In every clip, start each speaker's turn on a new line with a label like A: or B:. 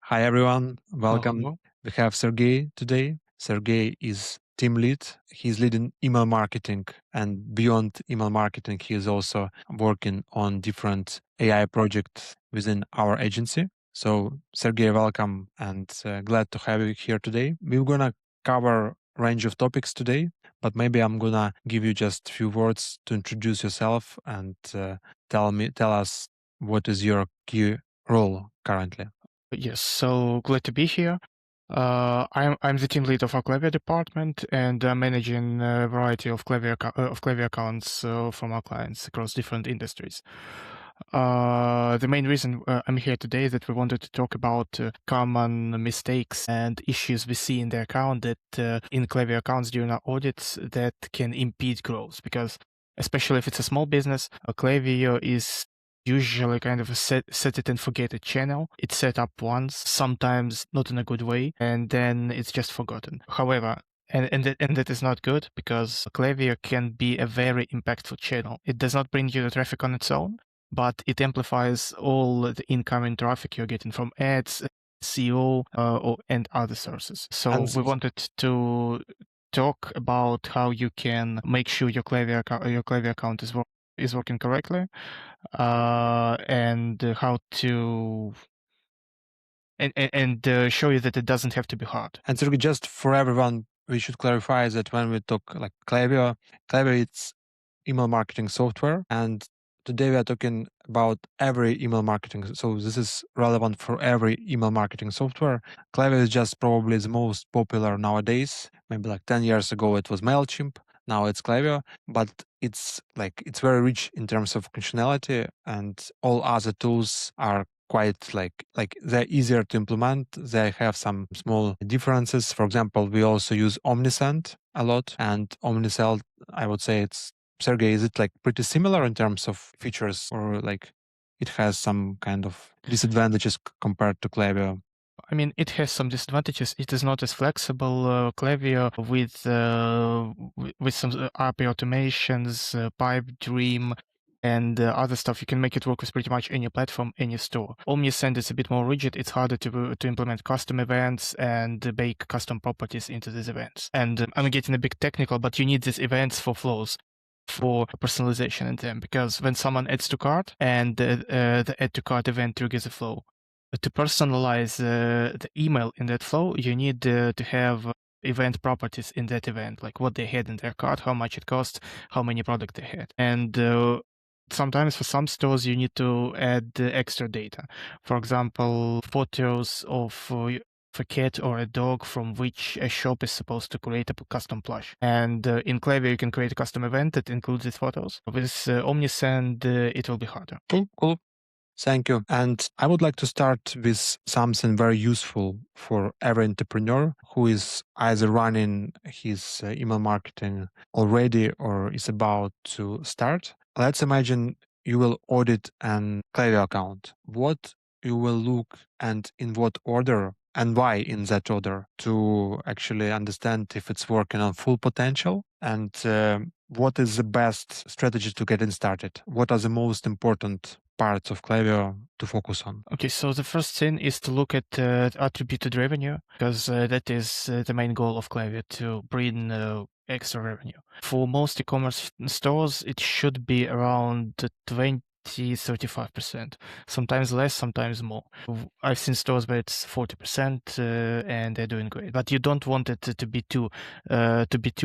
A: Hi everyone, welcome.
B: Hello.
A: We have Sergey today. Sergey is team lead. He's leading email marketing, and beyond email marketing, he is also working on different AI projects within our agency. So Sergey, welcome, and glad to have you here today. We're gonna cover range of topics today, but maybe I'm gonna give you just a few words to introduce yourself and tell us what is your key role currently.
B: Yes, so glad to be here. I'm the team lead of our Klaviyo department, and I'm managing a variety of Klaviyo accounts from our clients across different industries. The main reason I'm here today is that we wanted to talk about common mistakes and issues we see in the account that in Klaviyo accounts during our audits that can impede growth. Because especially if it's a small business, Klaviyo is usually kind of a set it and forget it channel. It's set up once, sometimes not in a good way, and then it's just forgotten. However, and that is not good because Klaviyo can be a very impactful channel. It does not bring you the traffic on its own, but it amplifies all the incoming traffic you're getting from ads, SEO, and other sources. So
A: And
B: we wanted to talk about how you can make sure your Klaviyo account is working correctly, and how to show you that it doesn't have to be hard.
A: And Sergey, just for everyone, we should clarify that when we talk like Klaviyo, it's email marketing software, and today we are talking about every email marketing. So this is relevant for every email marketing software. Klaviyo is just probably the most popular nowadays. Maybe like 10 years ago it was MailChimp. Now it's Klaviyo, but it's very rich in terms of functionality, and all other tools are quite like they're easier to implement. They have some small differences. For example, we also use Omnisend a lot, and Omnisend, I would say it's Sergey, is it like pretty similar in terms of features, or like it has some kind of disadvantages compared to Klaviyo?
B: I mean, it has some disadvantages. It is not as flexible. Klaviyo with some API automations, Pipe Dream, and other stuff, you can make it work with pretty much any platform, any store. Omnisend is a bit more rigid. It's harder to implement custom events and bake custom properties into these events. And I'm getting a bit technical, but you need these events for flows, for personalization in them, because when someone adds to cart and the add to cart event triggers a flow, to personalize the email in that flow, you need to have event properties in that event, like what they had in their cart, how much it cost, how many products they had. And sometimes for some stores, you need to add extra data. For example, photos of a cat or a dog from which a shop is supposed to create a custom plush. And in Klaviyo, you can create a custom event that includes these photos. With Omnisend, it will be harder.
A: Cool. Thank you. And I would like to start with something very useful for every entrepreneur who is either running his email marketing already or is about to start. Let's imagine you will audit an Klaviyo account. What you will look and in what order and why in that order to actually understand if it's working on full potential, and what is the best strategy to getting started? What are the most important parts of Klaviyo to focus on?
B: Okay, so the first thing is to look at attributed revenue, because that is the main goal of Klaviyo, to bring extra revenue. For most e-commerce stores, it should be around 20-35%, sometimes less, sometimes more. I've seen stores where it's 40%, and they're doing great. But you don't want it to be too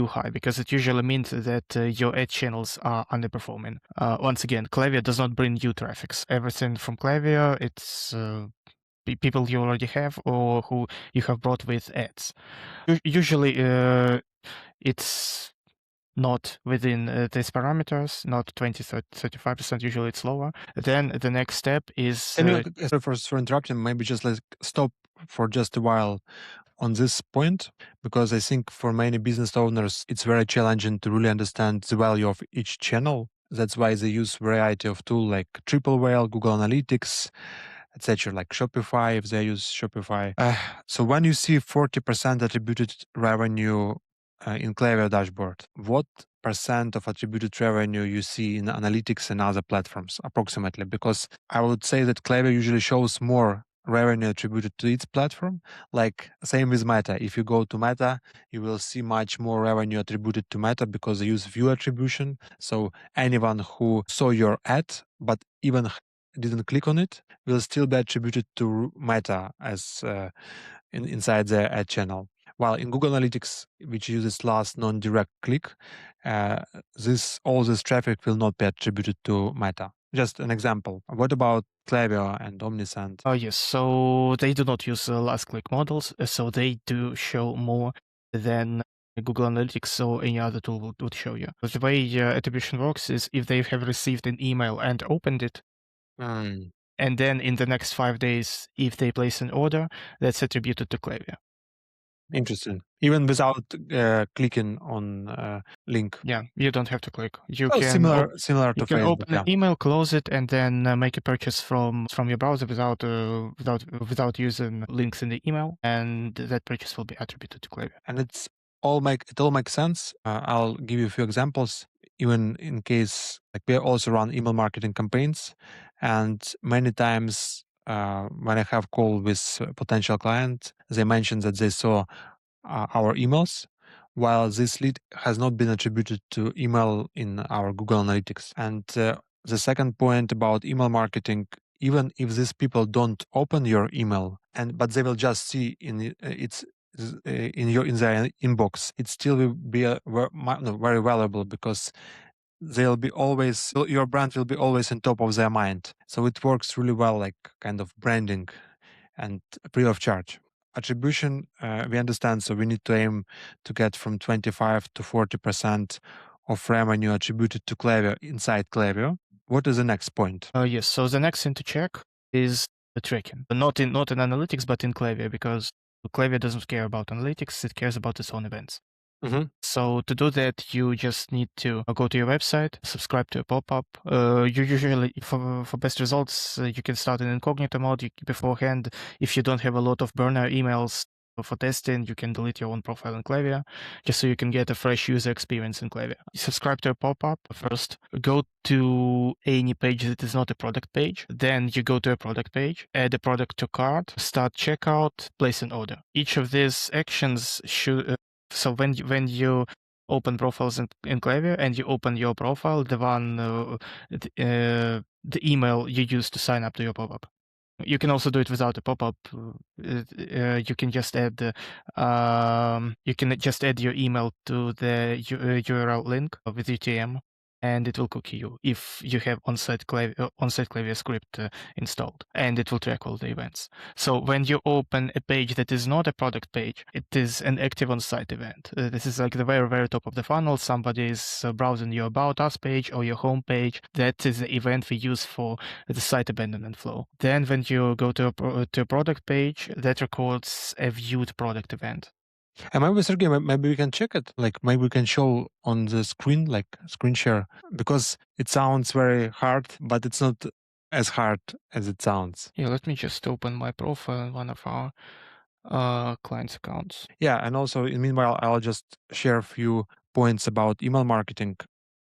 B: high, because it usually means that your ad channels are underperforming. Once again, Klaviyo does not bring you traffics. Everything from Klaviyo, it's people you already have or who you have brought with ads. Usually, it's not within these parameters, not 20-35%, usually it's lower. Then the next step is...
A: Can you, sorry for interrupting, maybe just like stop for just a while on this point, because I think for many business owners, it's very challenging to really understand the value of each channel. That's why they use variety of tool like Triple Whale, Google Analytics, etc., like Shopify, if they use Shopify. So when you see 40% attributed revenue in Klaviyo dashboard, what percent of attributed revenue you see in analytics and other platforms approximately? Because I would say that Klaviyo usually shows more revenue attributed to its platform. Like same with Meta. If you go to Meta, you will see much more revenue attributed to Meta because they use view attribution. So anyone who saw your ad but even didn't click on it will still be attributed to Meta as inside the ad channel. While in Google Analytics, which uses last non-direct click, all this traffic will not be attributed to Meta. Just an example. What about Klaviyo and Omnisend?
B: Yes, so they do not use last click models, so they do show more than Google Analytics or any other tool would show you. But the way attribution works is if they have received an email and opened it, and then in the next 5 days, if they place an order, that's attributed to Klaviyo.
A: Interesting. Even without clicking on link.
B: Yeah, you don't have to click. You
A: Oh,
B: can
A: similar
B: you
A: to
B: can
A: Facebook.
B: open an email, close it, and then make a purchase from your browser without using links in the email, and that purchase will be attributed to Klaviyo.
A: And it all makes sense. I'll give you a few examples. Even in case like we also run email marketing campaigns, and many times when I have call with a potential client, they mention that they saw our emails, while this lead has not been attributed to email in our Google Analytics. And the second point about email marketing, even if these people don't open your email, but they will just see in their inbox, it still will be very valuable because they'll be always your brand will be always on top of their mind. So it works really well, like kind of branding and free of charge. Attribution, we understand, so we need to aim to get from 25 to 40% of revenue attributed to Klaviyo inside Klaviyo. What is the next point?
B: Yes, so the next thing to check is the tracking. Not in analytics, but in Klaviyo, because Klaviyo doesn't care about analytics, it cares about its own events. So to do that, you just need to go to your website, subscribe to a pop-up. You usually, for best results, you can start in incognito mode beforehand. If you don't have a lot of burner emails for testing, you can delete your own profile in Klaviyo, just so you can get a fresh user experience in Klaviyo. Subscribe to a pop-up first. Go to any page that is not a product page. Then you go to a product page, add a product to cart, start checkout, place an order. Each of these actions should so when you open profiles in Klaviyo and you open your profile, the email you use to sign up to your pop-up. You can also do it without a pop-up. You can just add your email to the URL link with UTM, and it will cookie you if you have on-site Klaviyo script installed, and it will track all the events. So when you open a page that is not a product page, it is an active on-site event. This is like the very, very top of the funnel. Somebody is browsing your About Us page or your home page. That is the event we use for the site abandonment flow. Then when you go to a product page, that records a viewed product event.
A: And maybe, Sergey, maybe we can check it. Like maybe we can show on the screen, like screen share, because it sounds very hard, but it's not as hard as it sounds.
B: Yeah, let me just open my profile in one of our clients' accounts.
A: Yeah, and also meanwhile, I'll just share a few points about email marketing.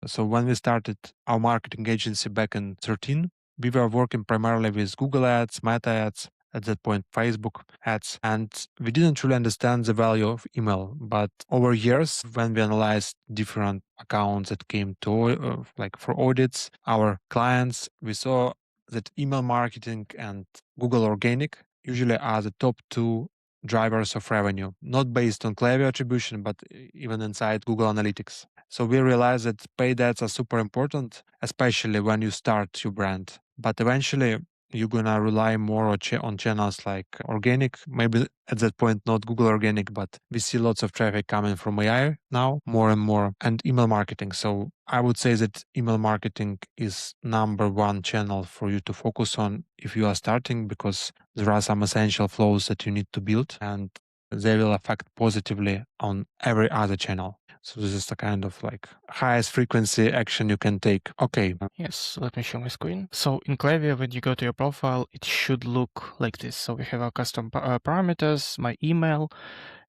A: So when we started our marketing agency back in 13, we were working primarily with Google ads, Meta ads, at that point Facebook ads, and we didn't really understand the value of email. But over years, when we analyzed different accounts that came to like for audits, our clients, we saw that email marketing and Google organic usually are the top two drivers of revenue, not based on Klaviyo attribution, but even inside Google Analytics. So we realized that paid ads are super important, especially when you start your brand. But eventually, you're gonna rely more on channels like organic. Maybe at that point, not Google organic, but we see lots of traffic coming from AI now, more and more, and email marketing. So I would say that email marketing is number one channel for you to focus on if you are starting, because there are some essential flows that you need to build, and they will affect positively on every other channel. So this is the kind of like highest frequency action you can take. Okay.
B: Yes, let me show my screen. So in Klaviyo, when you go to your profile, it should look like this. So we have our custom parameters, my email,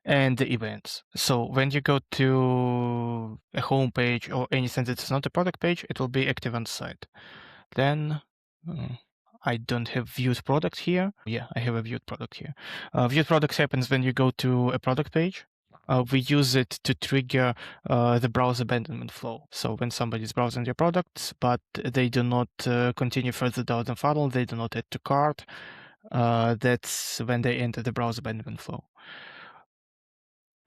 B: and the events. So when you go to a home page or anything that's not a product page, it will be active on site. Then I don't have viewed product here. Yeah, I have a viewed product here. Viewed product happens when you go to a product page. We use it to trigger the browse abandonment flow. So when somebody is browsing your products, but they do not continue further down the funnel, they do not add to cart, that's when they enter the browse abandonment flow.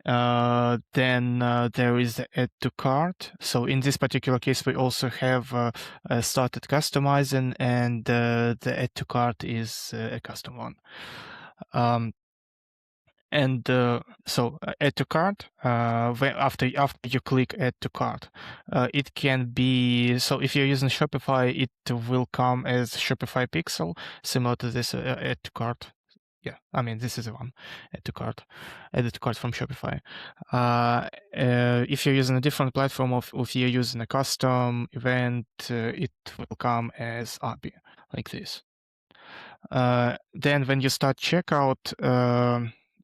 B: Then there is the add to cart. So in this particular case, we also have started customizing, and the add to cart is a custom one. So add to cart, after you click add to cart, it can be, so if you're using Shopify, it will come as Shopify pixel, similar to this add to cart. Yeah, I mean, this is the one, add to cart from Shopify. If you're using a different platform, or if you're using a custom event, it will come as API, like this. Then when you start checkout,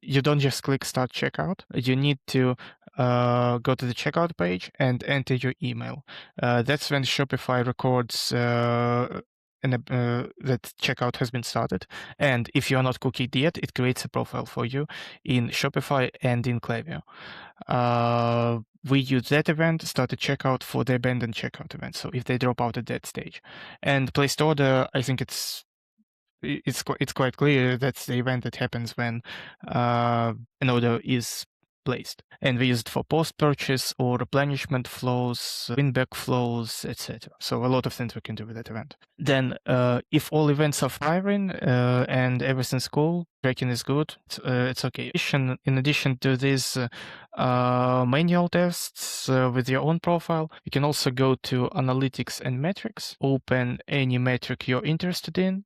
B: you don't just click start checkout. You need to go to the checkout page and enter your email. That's when Shopify records that checkout has been started. And if you're not cookied yet, it creates a profile for you in Shopify and in Klaviyo. We use that event, start a checkout for the abandoned checkout event. So if they drop out at that stage. And placed order, I think it's quite clear that's the event that happens when an order is placed. And we use it for post-purchase or replenishment flows, win-back flows, etc. So a lot of things we can do with that event. Then if all events are firing and everything's cool, tracking is good, it's okay. In addition to these manual tests with your own profile, you can also go to analytics and metrics, open any metric you're interested in.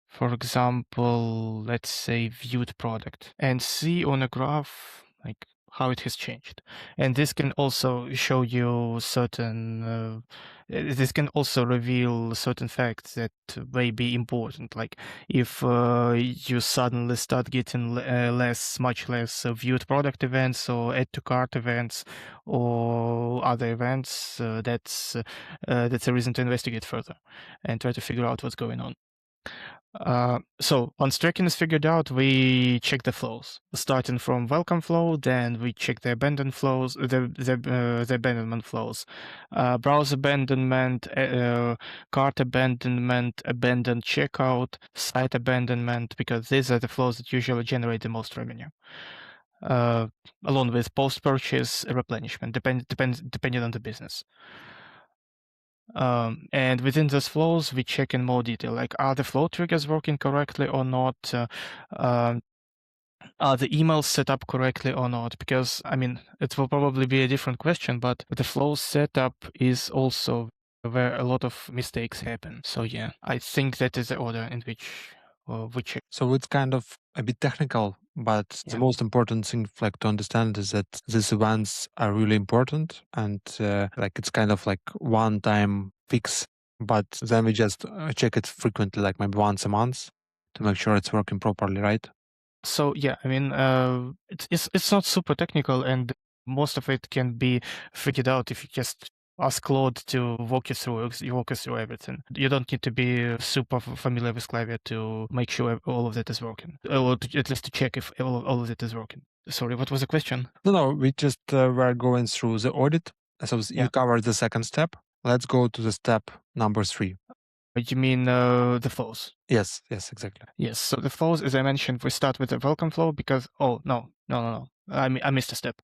B: For example, let's say viewed product, and see on a graph like how it has changed. And this can also show you certain, this can also reveal certain facts that may be important. Like if you suddenly start getting much less viewed product events or add to cart events or other events, that's a reason to investigate further and try to figure out what's going on. So once tracking is figured out, we check the flows, starting from welcome flow. Then we check the abandoned flows, the abandonment flows, browse abandonment, cart abandonment, abandoned checkout, site abandonment, because these are the flows that usually generate the most revenue. Along with post-purchase replenishment, depending on the business. And within those flows, we check in more detail, like are the flow triggers working correctly or not? Are the emails set up correctly or not? Because, I mean, it will probably be a different question, but the flow setup is also where a lot of mistakes happen. So yeah, I think that is the order in which we check.
A: So it's kind of a bit technical, but the most important thing like to understand is that these events are really important, and like it's kind of like one-time fix, but then we just check it frequently, like maybe once a month, to make sure it's working properly, right?
B: So yeah, I mean, it's not super technical, and most of it can be figured out if you just ask Claude to walk you through everything. You don't need to be super familiar with Klaviyo to make sure all of that is working, or at least to check if all of it is working. Sorry, what was the question?
A: No, we just were going through the audit. So you covered the second step. Let's go to the step number 3.
B: You mean the flows?
A: Yes, exactly.
B: Yes. So the flows, as I mentioned, we start with the welcome flow because, oh, no. I missed a step.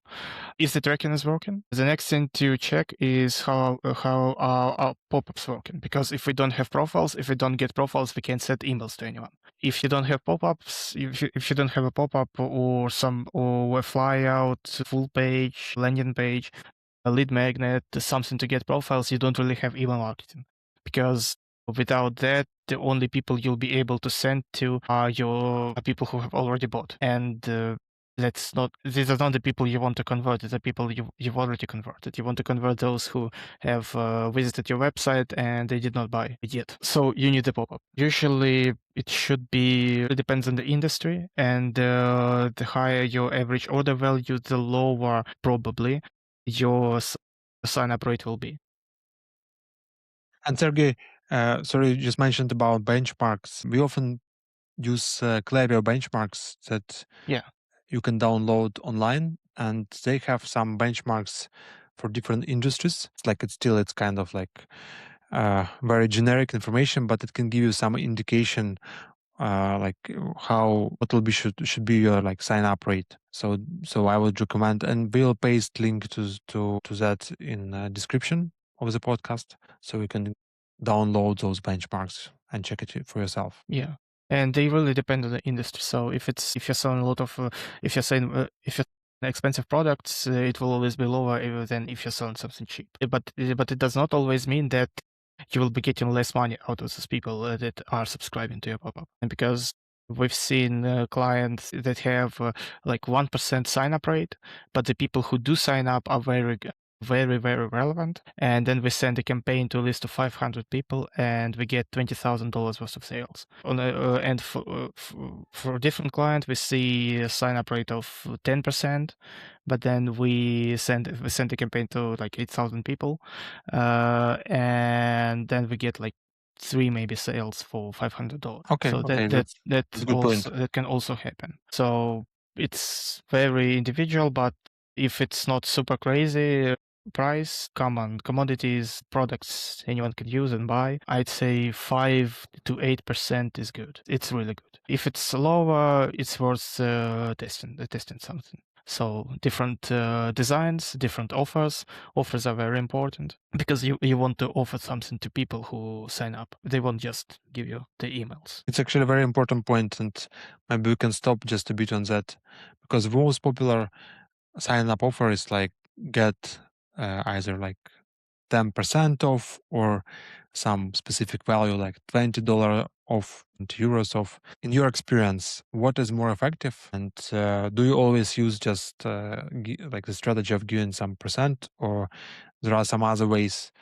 B: If the tracking is working, the next thing to check is how our pop-ups working. Because if we don't have profiles, if we don't get profiles, we can't send emails to anyone. If you don't have pop-ups, if you don't have a pop-up or a flyout, full page, landing page, a lead magnet, something to get profiles, you don't really have email marketing. Because without that, the only people you'll be able to send to are your people who have already bought. And these are not the people you want to convert, these are people you've already converted. You want to convert those who have visited your website and they did not buy yet. So you need a pop-up. Usually it depends on the industry, and the higher your average order value, the lower probably your sign-up rate will be.
A: And Sergey, Sorry, you just mentioned about benchmarks. We often use Klaviyo benchmarks that
B: Yeah.
A: you can download online, and they have some benchmarks for different industries. It's kind of like very generic information, but it can give you some indication how what will be should be your like sign up rate. So I would recommend, and we'll paste link to that in description of the podcast, so you can download those benchmarks and check it for yourself.
B: Yeah. And they really depend on the industry. So if you're selling a lot of, if you're expensive products, it will always be lower than if you're selling something cheap. But it does not always mean that you will be getting less money out of those people that are subscribing to your pop-up. And because we've seen clients that have like 1% sign-up rate, but the people who do sign up are very, very relevant. And then we send a campaign to a list of 500 people and we get $20,000 worth of sales. And for a different client, we see a sign-up rate of 10%, but then we send a campaign to like 8,000 people, and then we get like 3 maybe sales for $500.
A: Okay,
B: So
A: okay,
B: that
A: that's a good point.
B: that can also happen. So it's very individual, but if it's not super crazy price, common commodities, products anyone can use and buy, I'd say 5 to 8% is good. It's really good. If it's lower, it's worth testing something. So different designs, different offers. Offers are very important because you want to offer something to people who sign up. They won't just give you the emails.
A: It's actually a very important point, and maybe we can stop just a bit on that, because the most popular sign up offer is like get either like 10% off or some specific value like $20 off and euros off. In your experience, what is more effective? And do you always use just like the strategy of giving some percent, or there are some other ways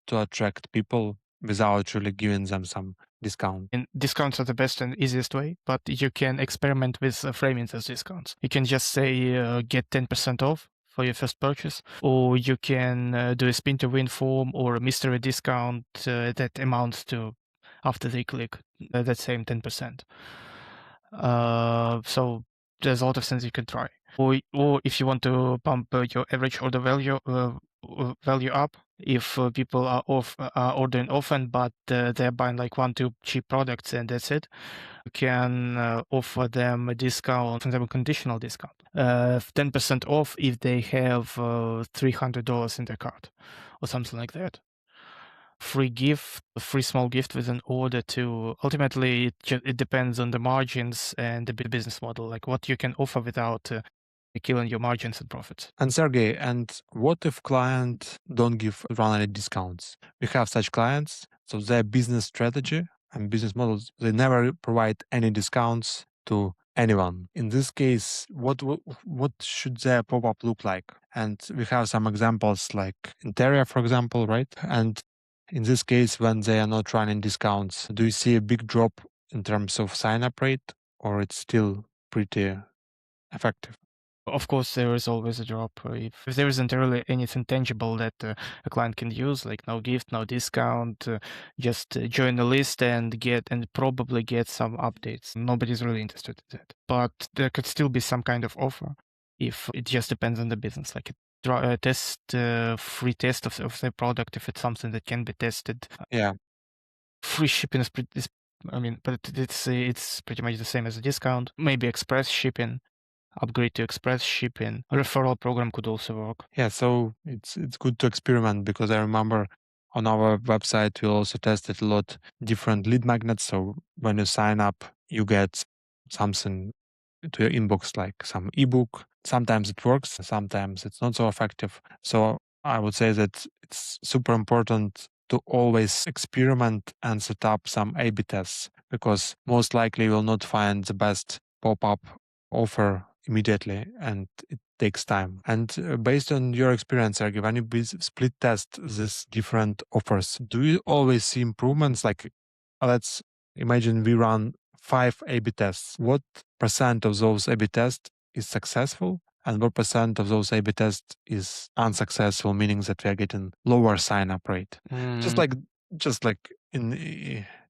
A: to attract people without really giving them some discount?
B: And discounts are the best and easiest way, but you can experiment with framing those discounts. You can just say get 10% off for your first purchase, or you can do a spin to win form or a mystery discount that amounts to, after they click, that same 10%. So there's a lot of things you can try. Or if you want to pump your average order value up, if people are ordering often, but they're buying like 1-2 cheap products and that's it, you can offer them a discount, for example, conditional discount, 10% off if they have $300 in their cart or something like that. Free gift, a free small gift with an order to, ultimately it depends on the margins and the business model, like what you can offer without killing your margins and profits.
A: And Sergey, and what if client don't run any discounts? We have such clients, so their business strategy and business models, they never provide any discounts to anyone. In this case, what should their pop-up look like? And we have some examples like Interia, for example, right? And in this case, when they are not running discounts, do you see a big drop in terms of sign-up rate, or it's still pretty effective?
B: Of course, there is always a drop. If there isn't really anything tangible that a client can use, like no gift, no discount, just join the list and probably get some updates. Nobody's really interested in that. But there could still be some kind of offer if it just depends on the business, like a free test of the product if it's something that can be tested.
A: Yeah.
B: Free shipping is but it's pretty much the same as a discount. Maybe express shipping. Upgrade to express shipping. A referral program could also work.
A: Yeah, so it's good to experiment, because I remember on our website we also tested a lot different lead magnets. So when you sign up, you get something to your inbox like some ebook. Sometimes it works, sometimes it's not so effective. So I would say that it's super important to always experiment and set up some A/B tests, because most likely you will not find the best pop-up offer immediately, and it takes time. And based on your experience, Sergey, when you split test these different offers, do you always see improvements? Like, let's imagine we run 5 A/B tests. What percent of those A/B tests is successful, and what percent of those A/B tests is unsuccessful, meaning that we are getting lower sign-up rate? Just like Just like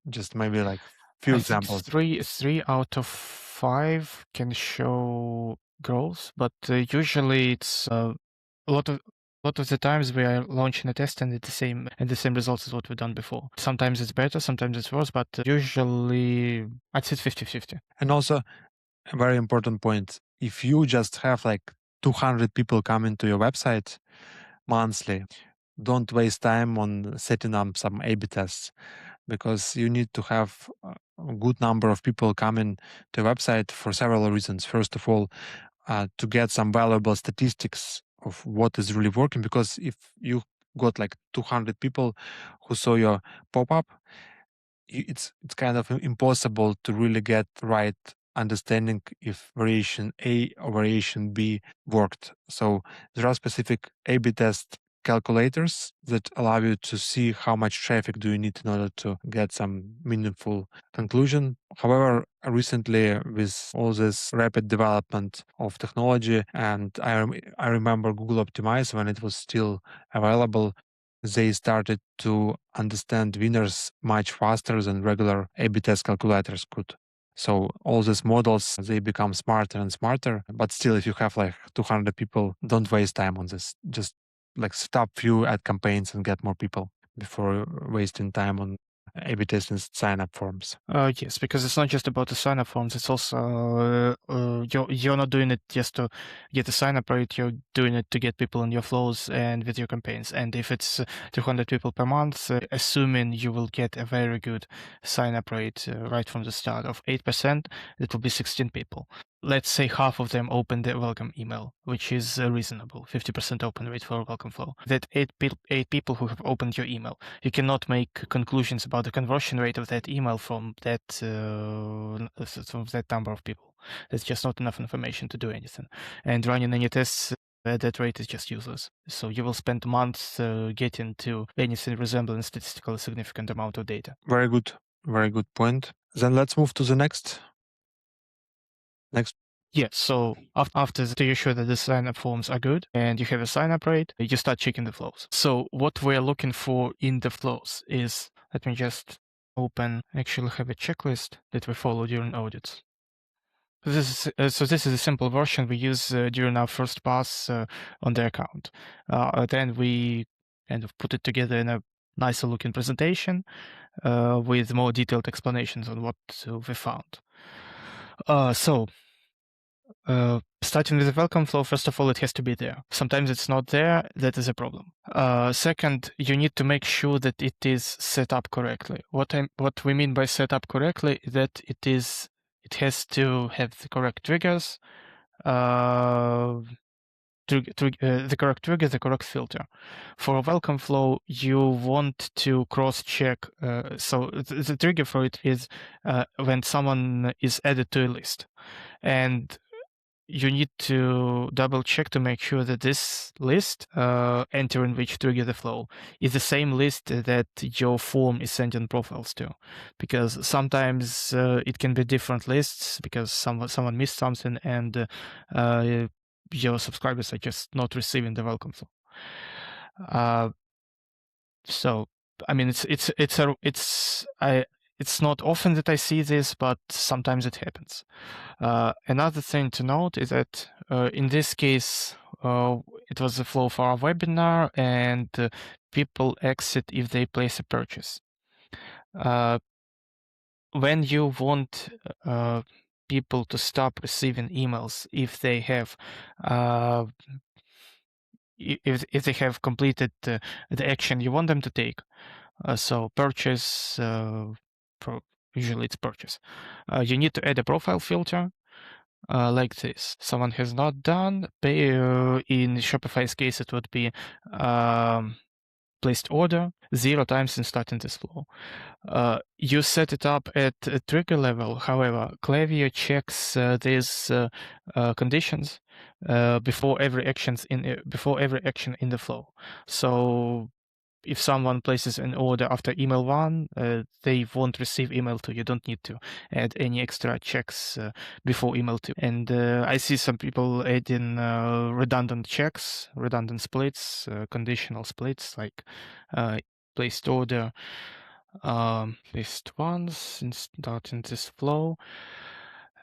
A: just maybe like few
B: I think
A: examples.
B: three out of 5 can show growth, but usually it's a lot of the times we are launching a test and it's the same results as what we've done before. Sometimes it's better, sometimes it's worse, but usually I'd say 50-50.
A: And also a very important point, if you just have like 200 people coming to your website monthly, don't waste time on setting up some A/B tests, because you need to have a good number of people coming to your website for several reasons. First of all, to get some valuable statistics of what is really working, because if you got like 200 people who saw your pop-up, it's kind of impossible to really get right understanding if variation A or variation B worked. So there are specific A/B test calculators that allow you to see how much traffic do you need in order to get some meaningful conclusion. However, recently with all this rapid development of technology, and I remember Google Optimize when it was still available, they started to understand winners much faster than regular A/B test calculators could. So all these models, they become smarter and smarter. But still, if you have like 200 people, don't waste time on this. Just like stop few ad campaigns and get more people before wasting time on A/B testing sign-up forms.
B: Yes, because it's not just about the sign-up forms. It's also you're not doing it just to get a sign-up rate. You're doing it to get people in your flows and with your campaigns. And if it's 200 people per month, assuming you will get a very good sign-up rate right from the start of 8%, it will be 16 people. Let's say half of them open the welcome email, which is reasonable, 50% open rate for a welcome flow. That eight people who have opened your email, you cannot make conclusions about the conversion rate of that email from that number of people. There's just not enough information to do anything. And running any tests at that rate is just useless. So you will spend months getting to anything resembling statistically significant amount of data.
A: Very good point. Then let's move to the next.
B: Yes, so after you're sure that the sign-up forms are good and you have a sign-up rate, you start checking the flows. So what we're looking for in the flows is, let me just actually have a checklist that we follow during audits. This is a simple version we use during our first pass on the account. Then we kind of put it together in a nicer looking presentation with more detailed explanations on what we found. Starting with the welcome flow, first of all, it has to be there. Sometimes it's not there, that is a problem. Second, you need to make sure that it is set up correctly. What we mean by set up correctly is that it has to have the correct triggers, the correct trigger, the correct filter. For a welcome flow, you want to cross-check. So the trigger for it is when someone is added to a list, and you need to double check to make sure that this list, entering which trigger the flow, is the same list that your form is sending profiles to. Because sometimes it can be different lists because someone missed something and your subscribers are just not receiving the welcome flow. So, I mean, it's not often that I see this, but sometimes it happens. Another thing to note is that in this case, it was a flow for our webinar, and people exit if they place a purchase. When you want people to stop receiving emails if they have if they have completed the action you want them to take, so purchase, usually it's purchase. You need to add a profile filter like this. Someone has not done, in Shopify's case, it would be placed order 0 times in starting this flow. You set it up at a trigger level. However, Klaviyo checks these conditions before every action in the flow. So if someone places an order after email 1, they won't receive email 2. You don't need to add any extra checks before email 2. And I see some people adding redundant checks, redundant splits, conditional splits, like placed order list once and starting this flow.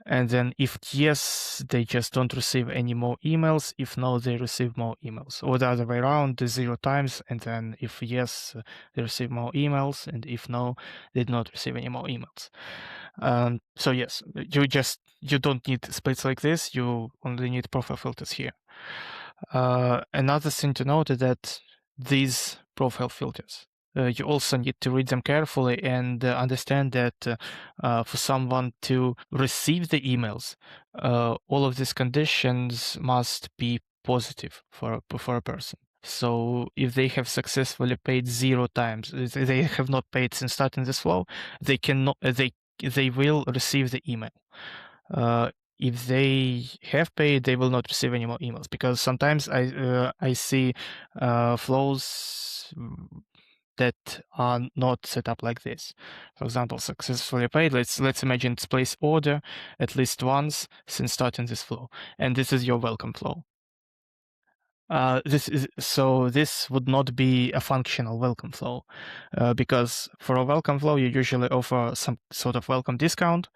B: And then if yes, they just don't receive any more emails. If no, they receive more emails. Or the other way around, the 0 times. And then if yes, they receive more emails. And if no, they do not receive any more emails. So yes, you don't need splits like this. You only need profile filters here. Another thing to note is that these profile filters, you also need to read them carefully and understand that for someone to receive the emails, all of these conditions must be positive for a person. So if they have successfully paid 0 times, they have not paid since starting this flow, they cannot, they will receive the email. If they have paid, they will not receive any more emails, because sometimes I see flows that are not set up like this. For example, successfully paid. Let's imagine it's placed order at least once since starting this flow, and this is your welcome flow. This would not be a functional welcome flow, because for a welcome flow you usually offer some sort of welcome discount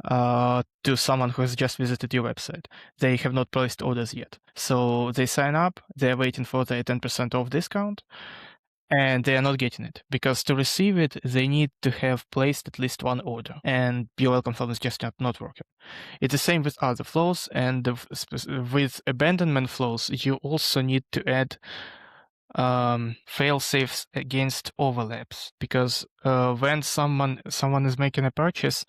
B: to someone who has just visited your website. They have not placed orders yet, so they sign up. They're waiting for the 10% off discount, and they are not getting it, because to receive it they need to have placed at least one order, and your welcome flow is just not working. It's the same with other flows, and with abandonment flows you also need to add fail-safes against overlaps, because when someone is making a purchase,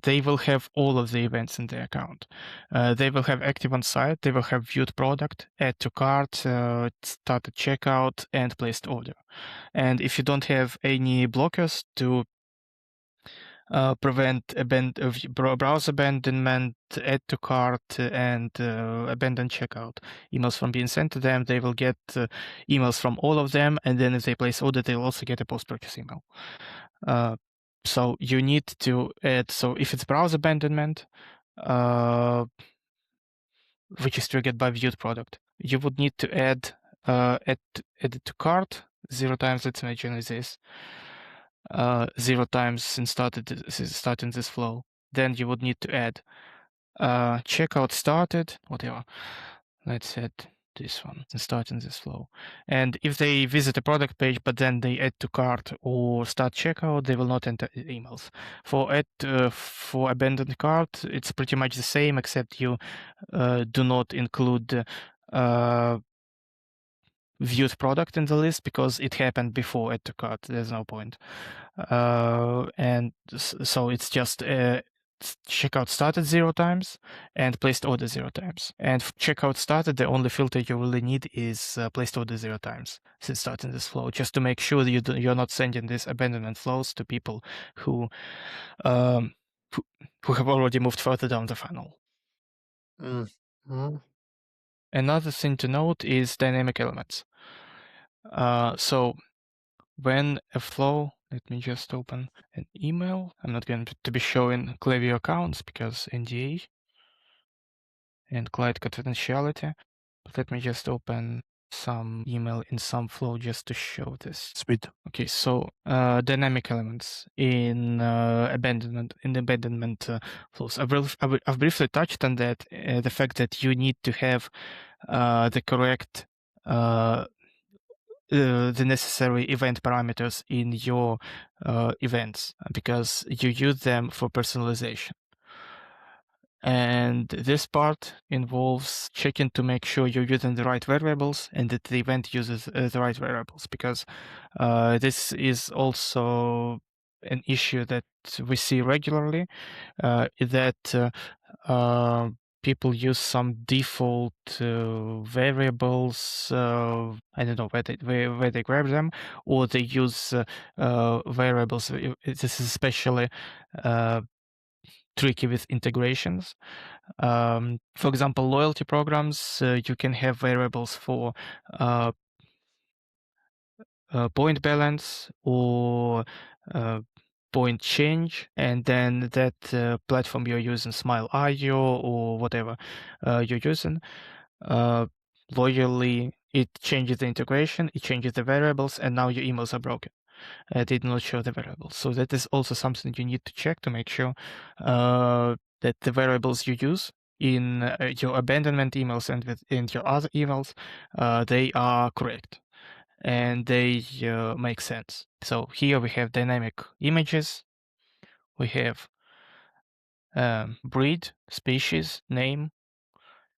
B: they will have all of the events in their account. They will have active on site, they will have viewed product, add to cart, started checkout, and placed order. And if you don't have any blockers to prevent browse abandonment, add to cart, and abandon checkout emails from being sent to them, they will get emails from all of them, and then if they place order, they'll also get a post-purchase email. So you need to add, so if it's browse abandonment, which is triggered by viewed product, you would need to add it to cart 0 times. Let's imagine this 0 times since starting this flow. Then you would need to add checkout started, whatever. Let's add this one and starting this flow. And if they visit a product page but then they add to cart or start checkout, they will not enter emails. For abandoned cart, it's pretty much the same, except you do not include viewed product in the list, because it happened before add to cart. There's no point. And so it's just checkout started 0 times and placed order 0 times. And checkout started, the only filter you really need is placed order 0 times since starting this flow, just to make sure that you're not sending these abandonment flows to people who have already moved further down the funnel.
A: Mm-hmm.
B: Another thing to note is dynamic elements. So when a flow, let me just open an email. I'm not going to be showing Klaviyo accounts because NDA and client confidentiality. But let me just open some email in some flow just to show this.
A: Sweet.
B: Okay, so dynamic elements in abandonment flows. I've briefly touched on that. The fact that you need to have the correct the necessary event parameters in your events, because you use them for personalization. And this part involves checking to make sure you're using the right variables and that the event uses the right variables, because this is also an issue that we see regularly, that people use some default variables. I don't know where they grab them, or they use variables. This is especially tricky with integrations. For example, loyalty programs, you can have variables for point balance or point change, and then that platform you're using, Smile.io or whatever you're using, loyally it changes the integration, it changes the variables, and now your emails are broken. They did not show the variables. So that is also something you need to check to make sure that the variables you use in your abandonment emails and in your other emails, they are correct and they make sense. So here we have dynamic images, we have breed, species, name.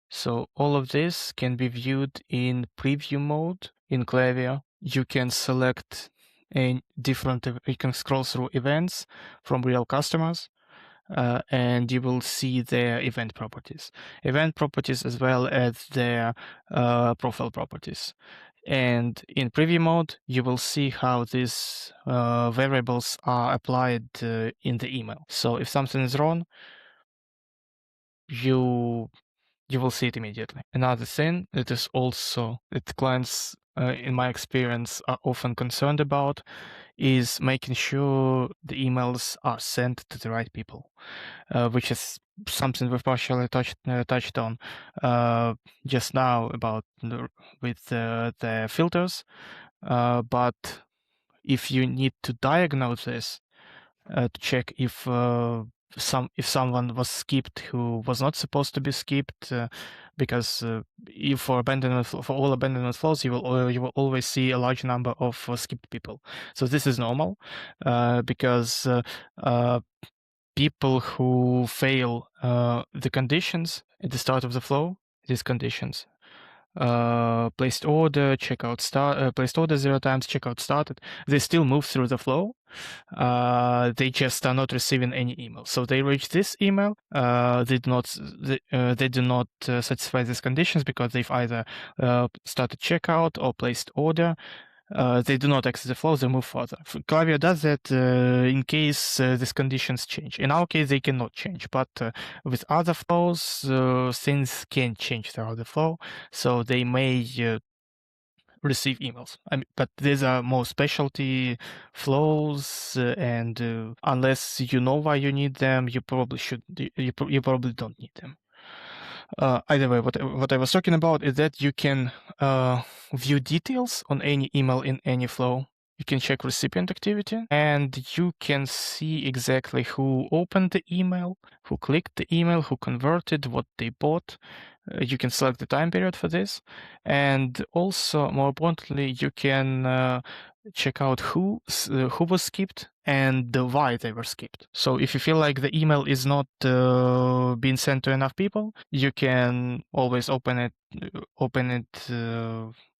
B: So all of this can be viewed in preview mode in Klaviyo. You can select a different, you can scroll through events from real customers, and you will see their event properties as well as their profile properties. And in preview mode, you will see how these variables are applied in the email. So if something is wrong, you will see it immediately. Another thing that is also that clients, in my experience, are often concerned about is making sure the emails are sent to the right people, which is something we've partially touched on just now about with the filters. But if you need to diagnose this, to check if someone was skipped who was not supposed to be skipped, because if for all abandonment flows, you will always see a large number of skipped people. So this is normal because people who fail the conditions at the start of the flow, these conditions, placed order, checkout start, placed order 0 times, checkout started, they still move through the flow. They just are not receiving any email. So they reach this email. They do not satisfy these conditions because they've either started checkout or placed order. They do not exit the flow, they move further. Klaviyo does that in case these conditions change. In our case, they cannot change, but with other flows, things can change throughout the flow, so they may receive emails. But these are more specialty flows, and unless you know why you need them, you probably don't need them. Either way, what I was talking about is that you can view details on any email in any flow. You can check recipient activity, and you can see exactly who opened the email, who clicked the email, who converted, what they bought. You can select the time period for this. And also, more importantly, you can check out who was skipped and why they were skipped. So if you feel like the email is not being sent to enough people, you can always open it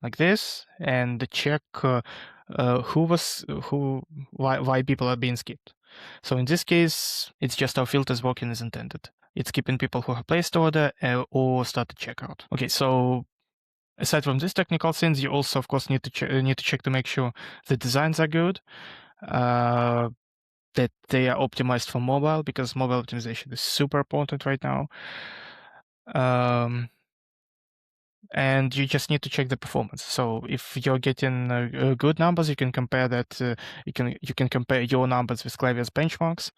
B: like this and check why people are being skipped. So in this case, it's just how filters working as intended. It's skipping people who have placed order or started checkout. Okay, so aside from these technical things, you also, of course, need to check to make sure the designs are good, that they are optimized for mobile, because mobile optimization is super important right now. And you just need to check the performance. So if you're getting good numbers, you can compare that. You can compare your numbers with Klaviyo's benchmarks.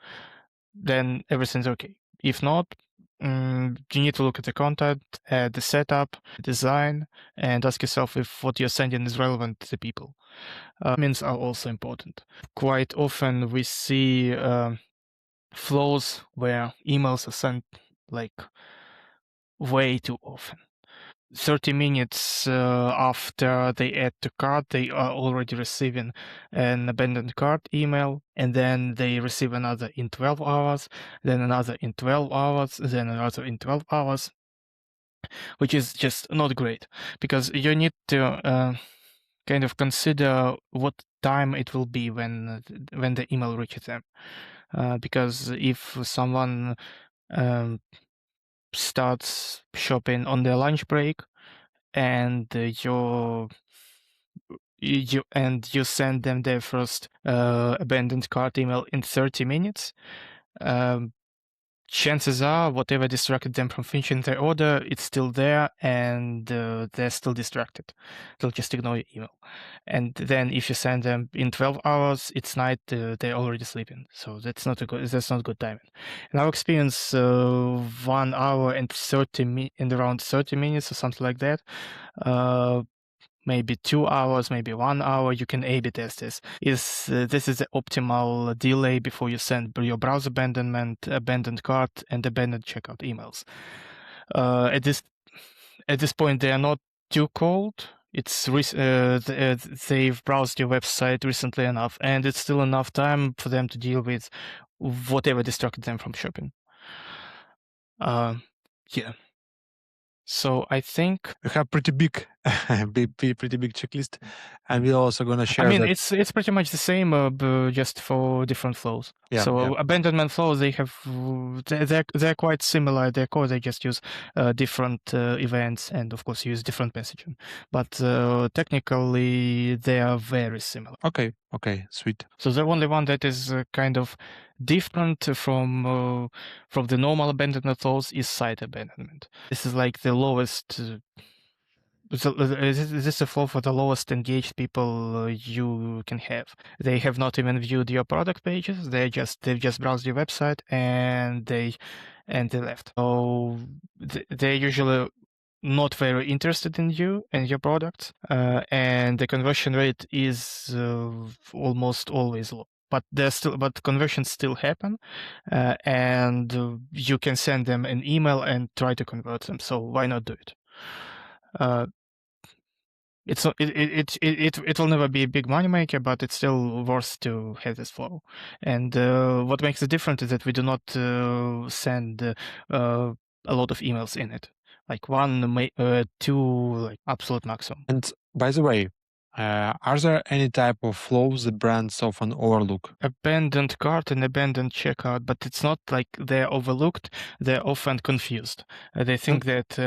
B: Then everything's okay. If not, you need to look at the content, the setup, design, and ask yourself if what you're sending is relevant to the people. Means are also important. Quite often we see flows where emails are sent like way too often. 30 minutes after they add to cart, they are already receiving an abandoned cart email, and then they receive another in 12 hours, then another in 12 hours, then another in 12 hours, which is just not great, because you need to kind of consider what time it will be when the email reaches them. Because if someone starts shopping on their lunch break, and you send them their first abandoned cart email in 30 minutes, chances are whatever distracted them from finishing their order, it's still there, and they're still distracted. They'll just ignore your email. And then if you send them in 12 hours, it's night, they're already sleeping. So that's not good timing. In our experience, 1 hour and around 30 minutes or something like that, maybe 2 hours, maybe 1 hour. You can A/B test this. This is the optimal delay before you send your browser abandonment, abandoned cart, and abandoned checkout emails. At this point, they are not too cold. They've browsed your website recently enough, and it's still enough time for them to deal with whatever distracted them from shopping. Yeah. So I think
A: We have pretty big, pretty big checklist, and we're also gonna share.
B: I mean,
A: that.
B: it's pretty much the same, just for different flows.
A: Yeah,
B: so
A: yeah.
B: Abandonment flows, they have they're quite similar. Their code, they just use different events, and of course use different messaging. But technically, they are very similar.
A: Okay, sweet.
B: So the only one that is kind of different from the normal abandonment flows is site abandonment. This is like the lowest. So this is a flow for the lowest engaged people you can have. They have not even viewed your product pages. They've just browsed your website and they left. So they're usually not very interested in you and your product, and the conversion rate is almost always low. But conversions still happen, and you can send them an email and try to convert them. So why not do it? It will never be a big money maker, but it's still worth to have this flow. And what makes it different is that we do not send a lot of emails in it, like 1, 2, like absolute maximum.
A: And by the way, are there any type of flows that brands often overlook?
B: Abandoned cart and abandoned checkout, but it's not like they're overlooked. They're often confused. They think that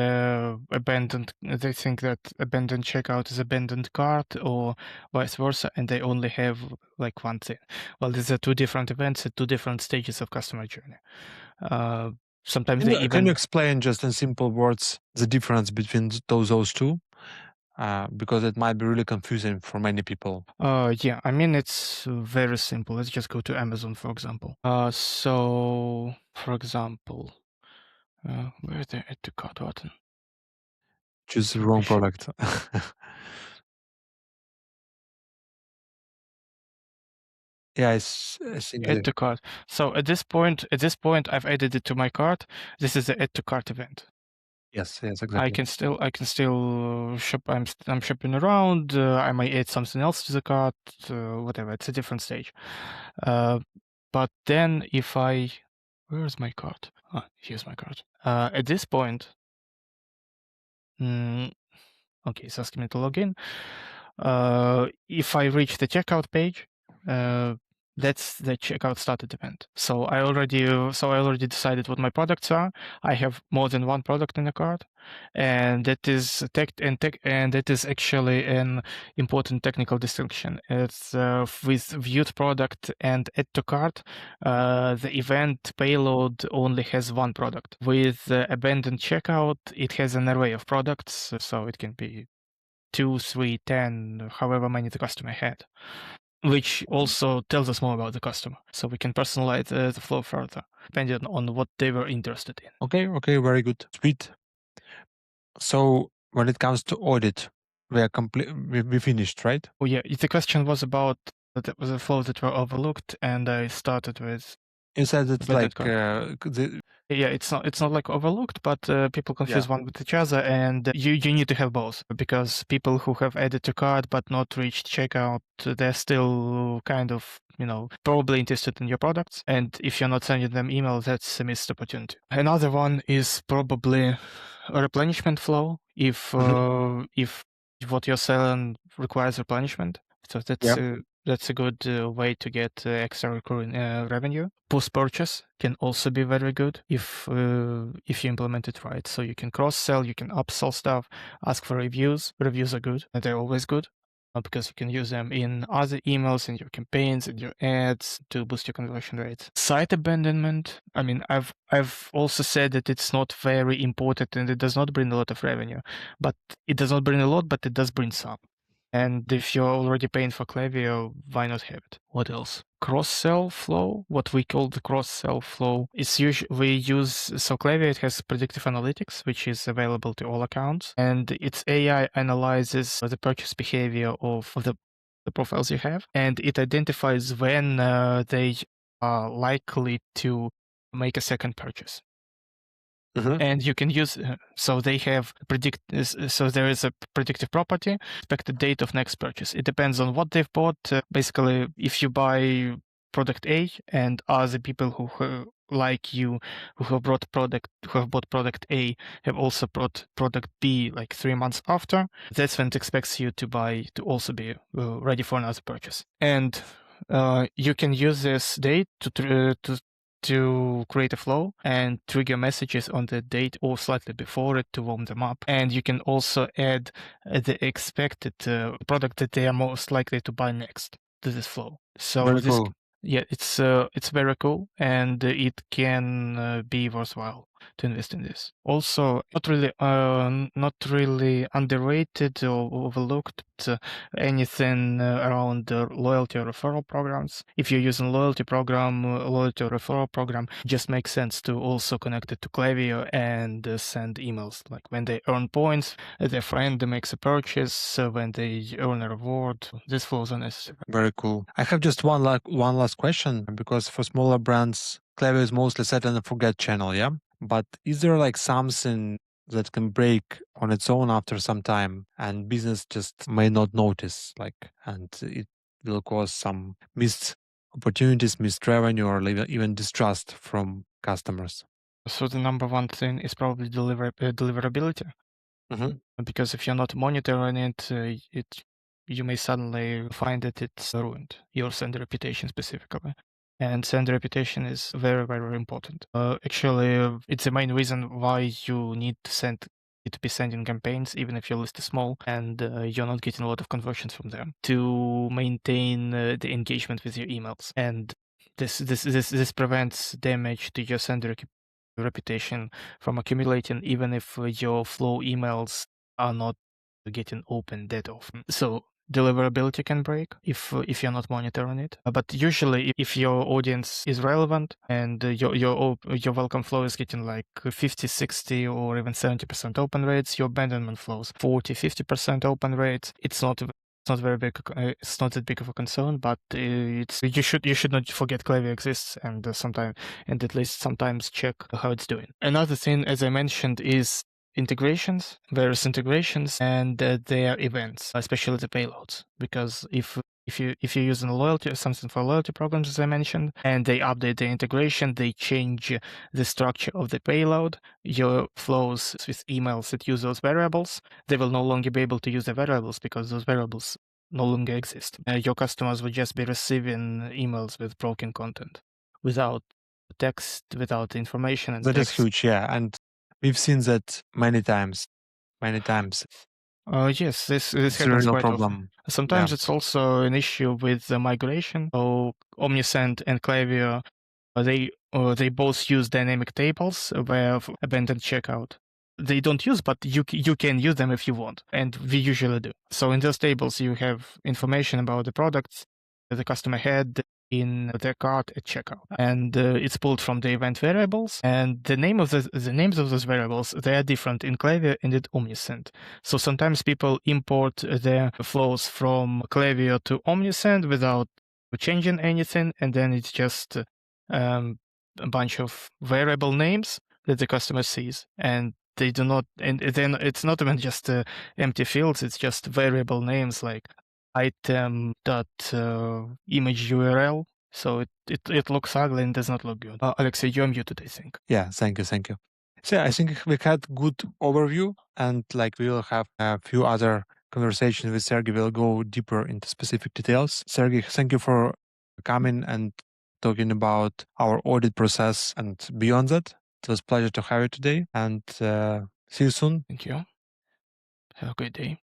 B: abandoned checkout is abandoned cart, or vice versa, and they only have like one thing. Well, these are two different events at two different stages of customer journey. Sometimes
A: Can you explain just in simple words the difference between those two? Because it might be really confusing for many people.
B: Yeah, I mean, it's very simple. Let's just go to Amazon, for example. So, for example, where's the add to cart button?
A: Choose the wrong product. Yeah, I think
B: add to cart. So at this point, I've added it to my cart. This is the add to cart event.
A: Yes, exactly.
B: I can still shop. I'm shopping around. I might add something else to the cart. Whatever. It's a different stage. But then if where's my cart? Here's my cart. At this point, okay, it's asking me to log in. If I reach the checkout page, that's the checkout started event. So I already decided what my products are. I have more than one product in the cart, and that is that is actually an important technical distinction. It's with viewed product and add to cart, the event payload only has one product. With abandoned checkout, it has an array of products, so it can be 2, 3, 10, however many the customer had, which also tells us more about the customer. So we can personalize the flow further, depending on what they were interested in.
A: Okay, very good. Sweet. So when it comes to audit, we finished, right?
B: Oh yeah, the question was about the flows that were overlooked, and I started with.
A: You said it's like
B: yeah, it's not like overlooked, but people confuse one with each other, and you need to have both, because people who have added to cart but not reached checkout, they're still kind of probably interested in your products, and if you're not sending them email, that's a missed opportunity. Another one is probably a replenishment flow. If what you're selling requires replenishment, so that's a good way to get extra recurring revenue. Post-purchase can also be very good if you implement it right. So you can cross-sell, you can upsell stuff, ask for reviews. Reviews are good, and they're always good, because you can use them in other emails, in your campaigns, in your ads to boost your conversion rates. Site abandonment, I mean, I've also said that it's not very important and it does not bring a lot of revenue, but it does not bring a lot, but it does bring some. And if you're already paying for Klaviyo, why not have it? What else? Cross-sell flow, what we call the cross-sell flow, is usually Klaviyo, it has predictive analytics, which is available to all accounts, and its AI analyzes the purchase behavior of the profiles you have, and it identifies when they are likely to make a second purchase. And you can use, so they have so there is a predictive property, expected date of next purchase. It depends on what they've bought. Basically, if you buy product A and other people who like you, who have bought product A, have also bought product B like 3 months after, that's when it expects you to also be ready for another purchase. And you can use this date to create a flow and trigger messages on the date or slightly before it to warm them up. And you can also add the expected product that they are most likely to buy next to this flow. So
A: Very cool.
B: Yeah, it's very cool, and it can be worthwhile to invest in this. Also, not really underrated or overlooked anything around the loyalty or referral programs. If you're using loyalty or referral program, it just makes sense to also connect it to Klaviyo and send emails. Like when they earn points, their friend makes a purchase, when they earn a reward. This flows are necessary.
A: Very cool. I have just one last question, because for smaller brands, Klaviyo is mostly set and forget channel, yeah? But is there like something that can break on its own after some time and business just may not notice, and it will cause some missed opportunities, missed revenue, or even distrust from customers?
B: So the number one thing is probably deliverability. Because if you're not monitoring it, you may suddenly find that it's ruined, your sender reputation specifically. And sender reputation is very, very important. Actually, it's the main reason why you need to be sending campaigns, even if your list is small and you're not getting a lot of conversions from them, to maintain the engagement with your emails. And this prevents damage to your sender reputation from accumulating, even if your flow emails are not getting opened that often. So deliverability can break if you're not monitoring it. But usually, if your audience is relevant and your welcome flow is getting like 50, 60, or even 70% open rates, your abandonment flows 40, 50% open rates, it's not very big. It's not that big of a concern, but you should not forget Klaviyo exists, and at least sometimes check how it's doing. Another thing, as I mentioned, is various integrations, and their events, especially the payloads. Because if you're using something for loyalty programs, as I mentioned, and they update the integration, they change the structure of the payload, your flows with emails that use those variables, they will no longer be able to use the variables because those variables no longer exist. Your customers will just be receiving emails with broken content, without text, without information and
A: That is
B: text.
A: huge, yeah. And we've seen that many times.
B: Yes, this
A: It's a
B: happens
A: real
B: quite often.
A: problem.
B: Sometimes
A: Yeah.
B: it's also an issue with the migration. So Omnisend and Klaviyo, they both use dynamic tables where abandoned checkout. They don't use, but you can use them if you want, and we usually do. So in those tables, you have information about the products that the customer had in their cart at checkout, and it's pulled from the event variables. And the names of those variables, they are different in Klaviyo and in Omnisend. So sometimes people import their flows from Klaviyo to Omnisend without changing anything, and then it's just a bunch of variable names that the customer sees, and they do not, and then it's not even just empty fields, it's just variable names like item dot image URL. So it looks ugly and does not look good. Alexei, you're muted, I think.
A: Yeah, thank you. So yeah, I think we had good overview, and we will have a few other conversations with Sergey. We'll go deeper into specific details. Sergey, thank you for coming and talking about our audit process and beyond that. It was a pleasure to have you today, and see you soon.
B: Thank you. Have a great day.